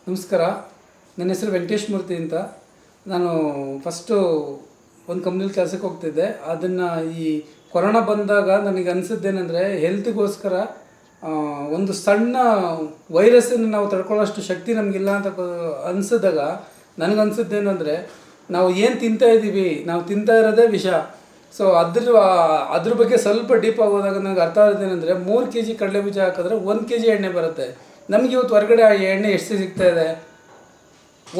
ನಮಸ್ಕಾರ. ನನ್ನ ಹೆಸರು ವೆಂಕಟೇಶ್ ಮೂರ್ತಿ ಅಂತ. ನಾನು ಫಸ್ಟು ಒಂದು ಕಂಪ್ನಿಲಿ ಕೆಲಸಕ್ಕೆ ಹೋಗ್ತಿದ್ದೆ. ಅದನ್ನು ಈ ಕೊರೋನಾ ಬಂದಾಗ ನನಗೆ ಅನಿಸಿದ್ದೇನೆಂದರೆ, ಹೆಲ್ತ್ಗೋಸ್ಕರ ಒಂದು ಸಣ್ಣ ವೈರಸ್ಸನ್ನು ನಾವು ತಡ್ಕೊಳ್ಳೋಷ್ಟು ಶಕ್ತಿ ನಮಗಿಲ್ಲ ಅಂತ ಅನಿಸಿದಾಗ ನನಗನ್ಸಿದ್ದೇನೆಂದರೆ, ನಾವು ಏನು ತಿಂತಾಯಿದ್ದೀವಿ, ನಾವು ತಿಂತಾ ಇರೋದೇ ವಿಷ. ಸೊ ಅದ್ರ ಬಗ್ಗೆ ಸ್ವಲ್ಪ ಡೀಪ್ ಆಗೋದಾಗ ನನಗೆ ಅರ್ಥ ಆಗೋದೇನೆಂದರೆ, 3 kg ಕಡಲೆ ಬೀಜ ಹಾಕಿದ್ರೆ 1 kg ಎಣ್ಣೆ ಬರುತ್ತೆ. ನಮಗೆ ಇವತ್ತು ಹೊರಗಡೆ ಆ ಎಣ್ಣೆ ಎಷ್ಟು ಸಿಗ್ತಾಯಿದೆ?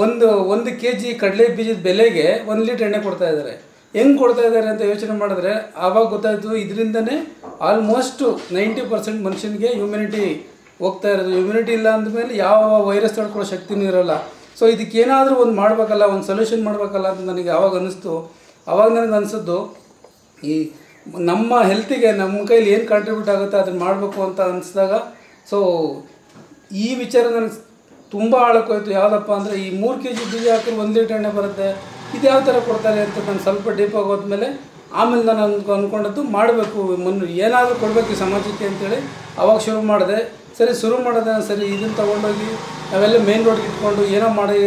ಒಂದು kg ಕಡಲೆ ಬೀಜದ ಬೆಲೆಗೆ 1 ಲೀಟ್ರ್ ಎಣ್ಣೆ ಕೊಡ್ತಾಯಿದ್ದಾರೆ. ಹೆಂಗೆ ಕೊಡ್ತಾಯಿದ್ದಾರೆ ಅಂತ ಯೋಚನೆ ಮಾಡಿದ್ರೆ ಆವಾಗ ಗೊತ್ತಾಯಿತು, ಇದರಿಂದನೇ ಆಲ್ಮೋಸ್ಟ್ 90% ಮನುಷ್ಯನಿಗೆ ಹ್ಯುಮಿನಿಟಿ ಹೋಗ್ತಾ ಇರೋದು. ಹ್ಯುಮಿನಿಟಿ ಇಲ್ಲ ಅಂದಮೇಲೆ ಯಾವ ವೈರಸ್ ತಡ್ಕೊಳ್ಳೋ ಶಕ್ತಿನೂ ಇರೋಲ್ಲ. ಸೊ ಇದಕ್ಕೇನಾದರೂ ಒಂದು ಮಾಡಬೇಕಲ್ಲ, ಒಂದು ಸೊಲ್ಯೂಷನ್ ಮಾಡಬೇಕಲ್ಲ ಅಂತ ನನಗೆ ಆವಾಗ ಅನ್ನಿಸ್ತು. ಆವಾಗ ನನಗೆ ಅನಿಸಿದ್ದು, ಈ ನಮ್ಮ ಹೆಲ್ತಿಗೆ ನಮ್ಮ ಕೈಲಿ ಏನು ಕಾಂಟ್ರಿಬ್ಯೂಟ್ ಆಗುತ್ತೆ ಅದನ್ನು ಮಾಡಬೇಕು ಅಂತ ಅನಿಸಿದಾಗ, ಸೊ ಈ ವಿಚಾರ ನನಗೆ ತುಂಬ ಆಳಕ್ಕೋಯ್ತು. ಯಾವುದಪ್ಪ ಅಂದರೆ, ಈ 3 kg ಬೀಜ ಹಾಕಿದ್ರೆ 1 ಲೀಟ್ರ್ ಎಣ್ಣೆ ಬರುತ್ತೆ, ಇದು ಯಾವ ಥರ ಕೊಡ್ತಾರೆ ಅಂತ ನಾನು ಸ್ವಲ್ಪ ಡೀಪಾಗಿ ಹೋದ್ಮೇಲೆ ಆಮೇಲೆ ನಾನು ಅಂದ್ಕೊಂಡದ್ದು ಮಾಡಬೇಕು, ಏನಾದರೂ ಕೊಡಬೇಕು ಈ ಸಮಾಜಕ್ಕೆ ಅಂತೇಳಿ ಆವಾಗ ಶುರು ಮಾಡಿದೆ. ಸರಿ ಇದನ್ನು ತೊಗೊಂಡೋಗಿ ನಾವೆಲ್ಲ ಮೇನ್ ರೋಡ್ಗೆ ಇಟ್ಕೊಂಡು ಏನೋ ಮಾಡಿ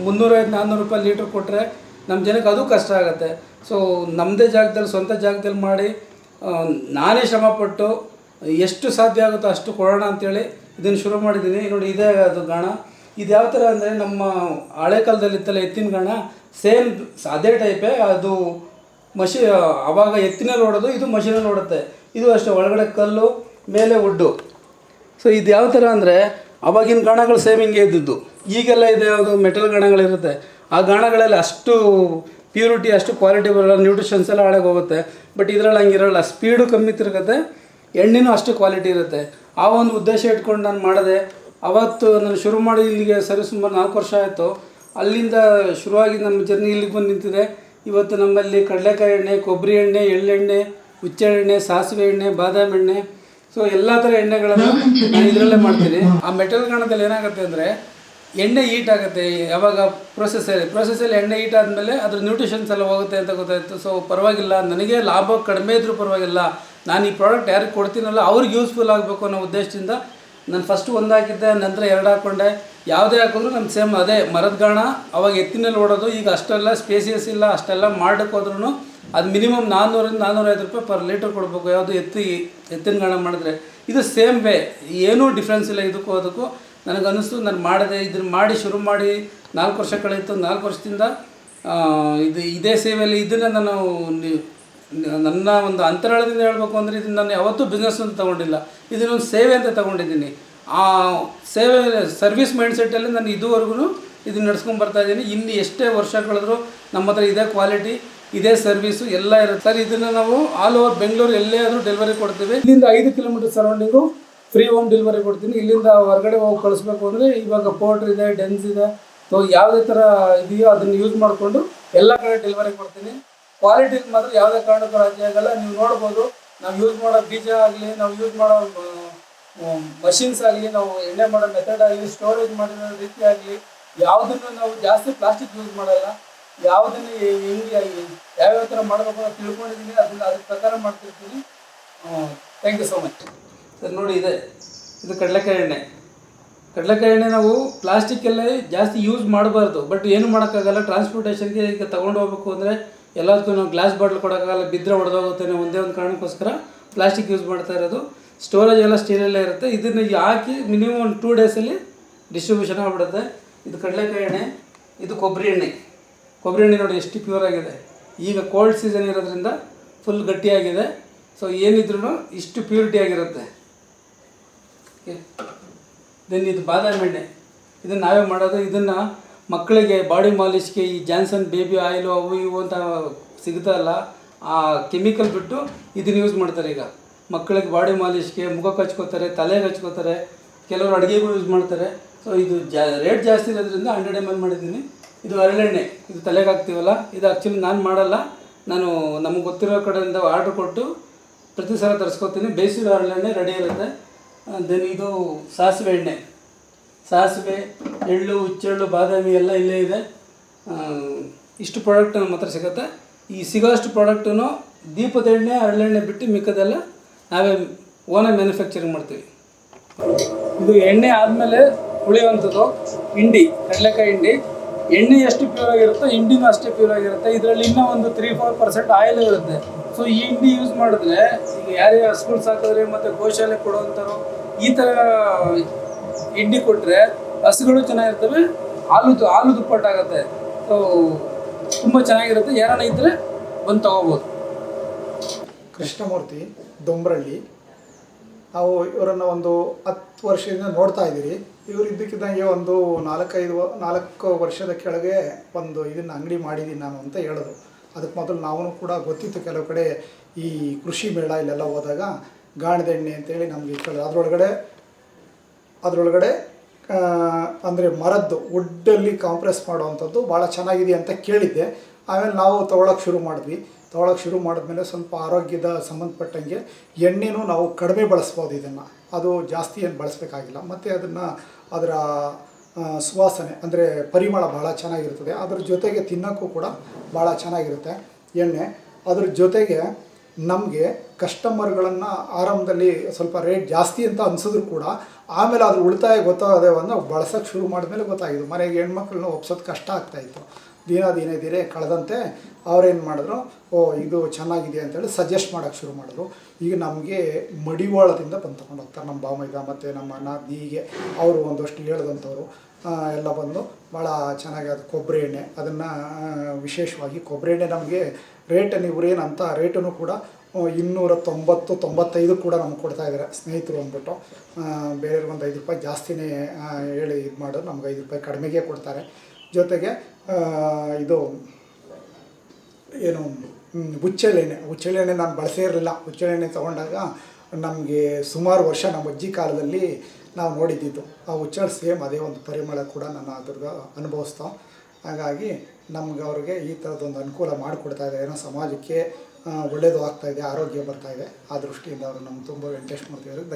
350-400 ರೂಪಾಯಿ ಲೀಟ್ರ್ ಕೊಟ್ಟರೆ ನಮ್ಮ ಜನಕ್ಕೆ ಅದು ಕಷ್ಟ ಆಗುತ್ತೆ. ಸೊ ನಮ್ಮದೇ ಜಾಗದಲ್ಲಿ, ಸ್ವಂತ ಜಾಗದಲ್ಲಿ ಮಾಡಿ ನಾನೇ ಶ್ರಮಪಟ್ಟು ಎಷ್ಟು ಸಾಧ್ಯ ಆಗುತ್ತೋ ಅಷ್ಟು ಕೊಡೋಣ ಅಂಥೇಳಿ ಇದನ್ನು ಶುರು ಮಾಡಿದ್ದೀನಿ. ನೋಡಿ, ಇದೇ ಅದು ಗಾಣ. ಇದು ಯಾವ ಥರ ಅಂದರೆ, ನಮ್ಮ ಹಳೆ ಕಾಲದಲ್ಲಿ ಇತ್ತಲ್ಲ ಎತ್ತಿನ ಗಾಣ, ಸೇಮ್ ಅದೇ ಟೈಪೇ. ಅದು ಆವಾಗ ಎತ್ತಿನಲ್ಲಿ ಓಡೋದು, ಇದು ಮಷೀನಲ್ಲಿ ಓಡುತ್ತೆ. ಇದು ಅಷ್ಟೇ, ಒಳಗಡೆ ಕಲ್ಲು, ಮೇಲೆ ವುಡ್ಡು. ಸೊ ಇದು ಯಾವ ಥರ ಅಂದರೆ, ಆವಾಗಿನ ಗಾಣಗಳು ಸೇಮ್ ಹಿಂಗೆ ಇದ್ದಿದ್ದು. ಈಗೆಲ್ಲ ಇದೆ ಯಾವುದು ಮೆಟಲ್ ಗಾಣಗಳಿರುತ್ತೆ. ಆ ಗಾಣಗಳಲ್ಲಿ ಅಷ್ಟು ಪ್ಯೂರಿಟಿ, ಅಷ್ಟು ಕ್ವಾಲಿಟಿ ಬರೋಲ್ಲ, ನ್ಯೂಟ್ರಿಷನ್ಸ್ ಎಲ್ಲ ಹಾಳಾಗಿ ಹೋಗುತ್ತೆ. ಬಟ್ ಇದರಲ್ಲಿ ಹಂಗಿರೋಲ್ಲ, ಸ್ಪೀಡು ಕಮ್ಮಿ ತಿರುಗುತ್ತೆ, ಎಣ್ಣೆನೂ ಅಷ್ಟು ಕ್ವಾಲಿಟಿ ಇರುತ್ತೆ. ಆ ಒಂದು ಉದ್ದೇಶ ಇಟ್ಕೊಂಡು ನಾನು ಮಾಡಿದೆ. ಅವತ್ತು ನಾನು ಶುರು ಮಾಡಿ ಇಲ್ಲಿಗೆ ಸುಮಾರು 4 ವರ್ಷ ಆಯಿತು. ಅಲ್ಲಿಂದ ಶುರುವಾಗಿ ನಮ್ಮ ಜರ್ನಿ ಇಲ್ಲಿಗೆ ಬಂದು ನಿಂತಿದೆ. ಇವತ್ತು ನಮ್ಮಲ್ಲಿ ಕಡಲೆಕಾಯಿ ಎಣ್ಣೆ, ಕೊಬ್ಬರಿ ಎಣ್ಣೆ, ಎಳ್ಳೆಣ್ಣೆ, ಹುಚ್ಚೆಣ್ಣೆ, ಸಾಸಿವೆ ಎಣ್ಣೆ, ಬಾದಾಮಿ ಎಣ್ಣೆ, ಸೊ ಎಲ್ಲ ಥರ ಎಣ್ಣೆಗಳನ್ನು ನಾನು ಇದರಲ್ಲೇ ಮಾಡ್ತೀನಿ. ಆ ಮೆಟಲ್ ಗಾಣದಲ್ಲಿ ಏನಾಗುತ್ತೆ ಅಂದರೆ, ಎಣ್ಣೆ ಹೀಟ್ ಆಗುತ್ತೆ. ಯಾವಾಗ ಪ್ರೊಸೆಸಲ್ಲಿ ಎಣ್ಣೆ ಹೀಟ್ ಆದಮೇಲೆ ಅದ್ರ ನ್ಯೂಟ್ರಿಷನ್ಸ್ ಎಲ್ಲ ಹೋಗುತ್ತೆ ಅಂತ ಗೊತ್ತಾಯಿತು. ಸೊ ಪರವಾಗಿಲ್ಲ, ನನಗೆ ಲಾಭ ಕಡಿಮೆ ಇದ್ದರೂ ಪರವಾಗಿಲ್ಲ, ನಾನು ಈ ಪ್ರಾಡಕ್ಟ್ ಯಾರಿಗೆ ಕೊಡ್ತೀನಲ್ಲ ಅವ್ರಿಗೆ ಯೂಸ್ಫುಲ್ ಆಗಬೇಕು ಅನ್ನೋ ಉದ್ದೇಶದಿಂದ ನಾನು ಫಸ್ಟ್ 1 ಹಾಕಿದ್ದೆ, ನಂತರ 2 ಹಾಕ್ಕೊಂಡೆ. ಯಾವುದೇ ಹಾಕಿದ್ರು ನಮ್ಮ ಸೇಮ್ ಅದೇ ಮರದ ಗಾಣ. ಅವಾಗ ಎತ್ತಿನಲ್ಲಿ ಓಡೋದು. ಈಗ ಅಷ್ಟೆಲ್ಲ ಸ್ಪೇಸಿಯಸ್ ಇಲ್ಲ, ಅಷ್ಟೆಲ್ಲ ಮಾಡಕ್ಕೆ ಹೋದ್ರೂ ಅದು ಮಿನಿಮಮ್ 400-450 ರೂಪಾಯಿ ಪರ್ ಲೀಟ್ರ್ ಕೊಡಬೇಕು. ಯಾವುದು ಎತ್ತಿನ ಗಾಣ ಮಾಡಿದ್ರೆ. ಇದು ಸೇಮ್ ವೇ, ಏನೂ ಡಿಫ್ರೆನ್ಸ್ ಇಲ್ಲ ಇದಕ್ಕೂ ಅದಕ್ಕೂ. ನನಗನ್ನಿಸ್ತು, ನಾನು ಮಾಡಿದೆ. ಇದನ್ನು ಮಾಡಿ ಶುರು ಮಾಡಿ 4 ವರ್ಷ ಕಳೆಯಿತು. 4 ವರ್ಷದಿಂದ ಇದೇ ಸೇವೆಯಲ್ಲಿ ಇದನ್ನು ನಾನು ನನ್ನ ಒಂದು ಅಂತರಾಳದಿಂದ ಹೇಳಬೇಕು ಅಂದರೆ, ಇದನ್ನು ನಾನು ಯಾವತ್ತೂ ಬಿಸ್ನೆಸ್ ಅಂತ ತೊಗೊಂಡಿಲ್ಲ, ಇದನ್ನೊಂದು ಸೇವೆ ಅಂತ ತೊಗೊಂಡಿದ್ದೀನಿ. ಆ ಸೇವೆ ಸರ್ವಿಸ್ ಮೈಂಡ್ಸೆಟ್ಟಲ್ಲಿ ನಾನು ಇದುವರೆಗೂ ಇದನ್ನು ನಡ್ಸ್ಕೊಂಡು ಬರ್ತಾಯಿದ್ದೀನಿ. ಇನ್ನು ಎಷ್ಟೇ ವರ್ಷ ಕಳೆದರೂ ನಮ್ಮ ಹತ್ರ ಇದೇ ಕ್ವಾಲಿಟಿ, ಇದೇ ಸರ್ವಿಸು ಎಲ್ಲ ಇರುತ್ತೆ ಸರ್. ಇದನ್ನು ನಾವು ಆಲ್ ಓವರ್ ಬೆಂಗಳೂರು ಎಲ್ಲೇ ಆದರೂ ಡೆಲಿವರಿ ಕೊಡ್ತೀವಿ. ಇಲ್ಲಿಂದ 5 kilometre surrounding free home delivery ಕೊಡ್ತೀನಿ. ಇಲ್ಲಿಂದ ಹೊರಗಡೆ ಹೋಗಿ ಕಳಿಸ್ಬೇಕು ಅಂದರೆ ಇವಾಗ ಪೋರ್ಟ್ರ್ ಇದೆ, ಡೆನ್ಸ್ ಇದೆ. ಸೊ ಯಾವುದೇ ಥರ ಇದೆಯೋ ಅದನ್ನು ಯೂಸ್ ಮಾಡಿಕೊಂಡು ಎಲ್ಲ ಕಡೆ ಡೆಲಿವರಿ ಕೊಡ್ತೀನಿ. ಕ್ವಾಲಿಟಿ ಮಾತ್ರ ಯಾವುದೇ ಕಾರಣಕ್ಕೂ ರಾಜಿ ಆಗಲ್ಲ. ನೀವು ನೋಡ್ಬೋದು, ನಾವು ಯೂಸ್ ಮಾಡೋ ಬೀಜ ಆಗಲಿ, ನಾವು ಯೂಸ್ ಮಾಡೋ ಮಷಿನ್ಸ್ ಆಗಲಿ, ನಾವು ಎಣ್ಣೆ ಮಾಡೋ ಮೆಥಡ್ ಆಗಲಿ, ಸ್ಟೋರೇಜ್ ಮಾಡಿರೋ ರೀತಿ ಆಗಲಿ, ಯಾವುದನ್ನು ನಾವು ಜಾಸ್ತಿ ಪ್ಲಾಸ್ಟಿಕ್ ಯೂಸ್ ಮಾಡಲ್ಲ. ಯಾವುದನ್ನು ಹೆಂಗೆ ಯಾವ್ಯಾವ ಥರ ಮಾಡಬೇಕು ಅಂತ ತಿಳ್ಕೊಂಡಿದ್ದೀನಿ, ಅದ್ರ ಪ್ರಕಾರ ಮಾಡ್ತಿರ್ತೀನಿ. Thank you so much sir. ನೋಡಿ, ಇದು ಕಡಲೆಕಾಯಿ ಎಣ್ಣೆ. ನಾವು ಪ್ಲಾಸ್ಟಿಕ್ಕಲ್ಲೇ ಜಾಸ್ತಿ ಯೂಸ್ ಮಾಡಬಾರ್ದು. ಬಟ್ ಏನು ಮಾಡೋಕ್ಕಾಗಲ್ಲ, ಟ್ರಾನ್ಸ್ಪೋರ್ಟೇಷನ್ಗೆ ಈಗ ತೊಗೊಂಡು ಹೋಗ್ಬೇಕು ಅಂದರೆ ಎಲ್ಲದಕ್ಕೂ ನಾವು ಗ್ಲಾಸ್ ಬಾಟ್ಲ್ ಕೊಡೋಕ್ಕಾಗಲ್ಲ, ಬಿದ್ದರೆ ಹೊಡೆದೋಗುತ್ತೆ. ಒಂದೇ ಒಂದು ಕಾರಣಕ್ಕೋಸ್ಕರ ಪ್ಲಾಸ್ಟಿಕ್ ಯೂಸ್ ಮಾಡ್ತಾ ಇರೋದು. ಸ್ಟೋರೇಜ್ ಎಲ್ಲ ಸ್ಟೀಲಲ್ಲೇ ಇರುತ್ತೆ. ಇದನ್ನು ಹಾಕಿ ಮಿನಿಮಮ್ ಒಂದು 2 ಡೇಸಲ್ಲಿ ಡಿಸ್ಟ್ರಿಬ್ಯೂಷನ್ ಆಗಿಬಿಡುತ್ತೆ. ಇದು ಕಡಲೆಕಾಯಿ ಎಣ್ಣೆ, ಇದು ಕೊಬ್ಬರಿ ಎಣ್ಣೆ ನೋಡಿ ಎಷ್ಟು ಪ್ಯೂರ್ ಆಗಿದೆ. ಈಗ ಕೋಲ್ಡ್ ಸೀಸನ್ ಇರೋದ್ರಿಂದ ಫುಲ್ ಗಟ್ಟಿಯಾಗಿದೆ. ಸೊ ಏನಿದ್ರೂ ಇಷ್ಟು ಪ್ಯೂರಿಟಿ ಆಗಿರುತ್ತೆ. ದೆನ್ ಇದು ಬಾದಾಮಿ ಎಣ್ಣೆ. ಇದನ್ನು ನಾವೇ ಮಾಡೋದು. ಇದನ್ನು ಮಕ್ಕಳಿಗೆ ಬಾಡಿ ಮಾಲಿಷ್ಗೆ ಈ ಜಾನ್ಸನ್ ಬೇಬಿ ಆಯಿಲು ಅವು ಇವು ಅಂತ ಸಿಗ್ತಾಯಿಲ್ಲ, ಆ ಕೆಮಿಕಲ್ ಬಿಟ್ಟು ಇದನ್ನು ಯೂಸ್ ಮಾಡ್ತಾರೆ. ಈಗ ಮಕ್ಕಳಿಗೆ ಬಾಡಿ ಮಾಲಿಷ್ಗೆ ಮುಖಕ್ಕೆ ಹಚ್ಕೋತಾರೆ, ತಲೆಗೆ ಹಚ್ಕೋತಾರೆ, ಕೆಲವರು ಅಡುಗೆಗೂ ಯೂಸ್ ಮಾಡ್ತಾರೆ. ಸೊ ಇದು ರೇಟ್ ಜಾಸ್ತಿ ಇರೋದ್ರಿಂದ 100 ml ಮಾಡಿದ್ದೀನಿ. ಇದು ಹರಳೆಣ್ಣೆ, ಇದು ತಲೆಗೆ ಹಾಕ್ತೀವಲ್ಲ, ಇದು ಆ್ಯಕ್ಚುಲಿ ನಾನು ಮಾಡಲ್ಲ. ನಾನು ನಮಗೆ ಗೊತ್ತಿರೋ ಕಡೆಯಿಂದ ಆರ್ಡ್ರ್ ಕೊಟ್ಟು ಪ್ರತಿ ಸಲ ತರಿಸ್ಕೊತೀನಿ. ಬೇಯಿಸಿರೋ ಹರಳೆಣ್ಣೆ ರೆಡಿ ಇರುತ್ತೆ. ದೆನ್ ಇದು ಸಾಸಿವೆ ಎಣ್ಣೆ. ಸಾಸಿವೆ, ಎಳ್ಳು, ಹುಚ್ಚೆಳ್ಳು, ಬಾದಾಮಿ ಎಲ್ಲ ಇಲ್ಲೇ ಇದೆ. ಇಷ್ಟು ಪ್ರಾಡಕ್ಟ್ ನಮ್ಮ ಹತ್ರ ಸಿಗುತ್ತೆ. ಈ ಸಿಗೋಷ್ಟು ಪ್ರಾಡಕ್ಟನ್ನು ದೀಪದ ಎಣ್ಣೆ, ಹರಳೆಣ್ಣೆ ಬಿಟ್ಟು ಮಿಕ್ಕದೆಲ್ಲ ನಾವೇ ಓನಾಗಿ ಮ್ಯಾನುಫ್ಯಾಕ್ಚರಿಂಗ್ ಮಾಡ್ತೀವಿ. ಇದು ಎಣ್ಣೆ ಆದಮೇಲೆ ಉಳಿಯುವಂಥದ್ದು ಹಿಂಡಿ, ಕಡಲೆಕಾಯಿ ಹಿಂಡಿ. ಎಣ್ಣೆ ಎಷ್ಟು ಪ್ಯೂರ್ ಆಗಿರುತ್ತೋ ಹಿಂಡಿನೂ ಅಷ್ಟೇ ಪ್ಯೂರ್ ಆಗಿರುತ್ತೆ. ಇದರಲ್ಲಿ ಇನ್ನೂ ಒಂದು 3-4% ಆಯಿಲ್ ಇರುತ್ತೆ. ಸೊ ಈ ಹಿಂಡಿ ಯೂಸ್ ಮಾಡಿದ್ರೆ ಈಗ ಯಾರೇ ಹಸುಗಳು ಸಾಕಿದ್ರೆ ಮತ್ತು ಗೋಶಾಲೆ ಕೊಡುವಂಥವ್ರು ಈ ಥರ ಹಿಂಡಿ ಕೊಟ್ಟರೆ ಹಸುಗಳು ಚೆನ್ನಾಗಿರ್ತವೆ, ಹಾಲು ದುಪ್ಪಟ್ಟಾಗುತ್ತೆ. ಸೊ ತುಂಬ ಚೆನ್ನಾಗಿರುತ್ತೆ. ಯಾರನ್ನ ಇದ್ದರೆ ಬಂದು ತೊಗೋಬೋದು. ಕೃಷ್ಣಮೂರ್ತಿ ದೊಂಬ್ರಳ್ಳಿ. ನಾವು ಇವರನ್ನು ಒಂದು 10 ವರ್ಷದಿಂದ ನೋಡ್ತಾ ಇದ್ದೀರಿ. ಇವರು ಇದ್ದಕ್ಕಿದ್ದಂಗೆ ಒಂದು 4 ವರ್ಷದ ಕೆಳಗೆ ಒಂದು ಇದನ್ನು ಅಂಗಡಿ ಮಾಡಿದ್ದೀನಿ ನಾನು ಅಂತ ಹೇಳೋದು. ಅದಕ್ಕೆ ಮೊದಲು ನಾವು ಕೂಡ ಗೊತ್ತಿತ್ತು. ಕೆಲವು ಕಡೆ ಈ ಕೃಷಿ ಮೇಳ ಇಲ್ಲೆಲ್ಲ ಹೋದಾಗ ಗಾಣದ ಎಣ್ಣೆ ಅಂತೇಳಿ ನಮಗೆ ಕೇಳೋದು. ಅದರೊಳಗಡೆ ಅಂದರೆ ಮರದ್ದು ವುಡ್ಡಲ್ಲಿ ಕಾಂಪ್ರೆಸ್ ಮಾಡುವಂಥದ್ದು ಭಾಳ ಚೆನ್ನಾಗಿದೆ ಅಂತ ಕೇಳಿದ್ದೆ. ಆಮೇಲೆ ನಾವು ತೊಗೊಳಕ್ಕೆ ಶುರು ಮಾಡಿದ್ಮೇಲೆ ಸ್ವಲ್ಪ ಆರೋಗ್ಯದ ಸಂಬಂಧಪಟ್ಟಂಗೆ ಎಣ್ಣೆನೂ ನಾವು ಕಡಿಮೆ ಬಳಸ್ಬೋದು. ಇದನ್ನು ಅದು ಜಾಸ್ತಿ ಏನು ಬಳಸಬೇಕಾಗಿಲ್ಲ. ಮತ್ತು ಅದರ ಸುವಾಸನೆ ಅಂದರೆ ಪರಿಮಳ ಭಾಳ ಚೆನ್ನಾಗಿರ್ತದೆ. ಅದ್ರ ಜೊತೆಗೆ ತಿನ್ನೋಕ್ಕೂ ಕೂಡ ಭಾಳ ಚೆನ್ನಾಗಿರುತ್ತೆ ಎಣ್ಣೆ. ಅದ್ರ ಜೊತೆಗೆ ನಮಗೆ ಕಸ್ಟಮರ್ಗಳನ್ನು ಆರಂಭದಲ್ಲಿ ಸ್ವಲ್ಪ ರೇಟ್ ಜಾಸ್ತಿ ಅಂತ ಅನಿಸಿದ್ರು ಕೂಡ ಆಮೇಲೆ ಅದ್ರ ಉಳಿತಾಯ ಗೊತ್ತಾಗದೆ ನಾವು ಬಳಸೋಕ್ಕೆ ಶುರು ಮಾಡಿದ್ಮೇಲೆ ಗೊತ್ತಾಗಿದ್ದು. ಮನೆಗೆ ಹೆಣ್ಮಕ್ಳನ್ನ ಒಪ್ಸೋದು ಕಷ್ಟ ಆಗ್ತಾಯಿತ್ತು. ದಿನೇ ಕಳೆದಂತೆ ಅವ್ರೇನು ಮಾಡಿದ್ರು, ಇದು ಚೆನ್ನಾಗಿದೆ ಅಂತೇಳಿ ಸಜೆಸ್ಟ್ ಮಾಡೋಕ್ಕೆ ಶುರು ಮಾಡಿದ್ರು. ಈಗ ನಮಗೆ ಮಡಿವಾಳದಿಂದ ಬಂದು ತೊಗೊಂಡು ಹೋಗ್ತಾರೆ ನಮ್ಮ ಬಾಮೈದ ಮತ್ತು ನಮ್ಮ ಅಣ್ಣ ಹೀಗೆ ಅವರು ಒಂದಷ್ಟು ಹೇಳ್ದಂಥವ್ರು ಎಲ್ಲ ಬಂದು ಭಾಳ ಚೆನ್ನಾಗಿ ಅದು ಕೊಬ್ಬರಿ ಎಣ್ಣೆ. ಅದನ್ನು ವಿಶೇಷವಾಗಿ ಕೊಬ್ಬರಿ ಎಣ್ಣೆ ನಮಗೆ ರೇಟನ್ನು ಇವರೇನಂತ ರೇಟನ್ನು ಕೂಡ 290-95 ಕೂಡ ನಮ್ಗೆ ಕೊಡ್ತಾಯಿದ್ದಾರೆ ಸ್ನೇಹಿತರು ಅಂದ್ಬಿಟ್ಟು. ಬೇರೆಯವ್ರಿಗೆ ಒಂದು 5 ರೂಪಾಯಿ ಜಾಸ್ತಿನೇ ಹೇಳಿ ಇದು ಮಾಡೋದು, ನಮ್ಗೆ 5 ರೂಪಾಯಿ ಕಡಿಮೆಗೆ ಕೊಡ್ತಾರೆ. ಜೊತೆಗೆ ಇದು ಏನು ಹುಚ್ಚೆಳ್ಳೆಣ್ಣೆ ನಾನು ಬಳಸೇ ಇರಲಿಲ್ಲ. ಹುಚ್ಚೆಳ್ಳೆಣ್ಣೆ ತೊಗೊಂಡಾಗ ನಮಗೆ ಸುಮಾರು ವರ್ಷ ನಮ್ಮ ಅಜ್ಜಿ ಕಾಲದಲ್ಲಿ ನಾವು ನೋಡಿದ್ದಿದ್ದು. ಆ ಹುಚ್ಚೆಳ್ಳು ಸೇಮ್ ಅದೇ ಒಂದು ಪರಿಮಳ ಕೂಡ ನಾನು ಅದ್ರದ್ದು ಅನುಭವಿಸ್ತಾ. ಹಾಗಾಗಿ ನಮ್ಗೆ ಅವ್ರಿಗೆ ಈ ಥರದೊಂದು ಅನುಕೂಲ ಮಾಡಿಕೊಡ್ತಾಯಿದೆ. ಏನೋ ಸಮಾಜಕ್ಕೆ ಒಳ್ಳೆಯದು ಆಗ್ತಾಯಿದೆ, ಆರೋಗ್ಯ ಬರ್ತಾಯಿದೆ. ಆ ದೃಷ್ಟಿಯಿಂದ ಅವರು ನಮ್ಗೆ ತುಂಬ ವೆಂಕಟೇಶ್ ಮೂರ್ತಿ ಅವರಿಗೆ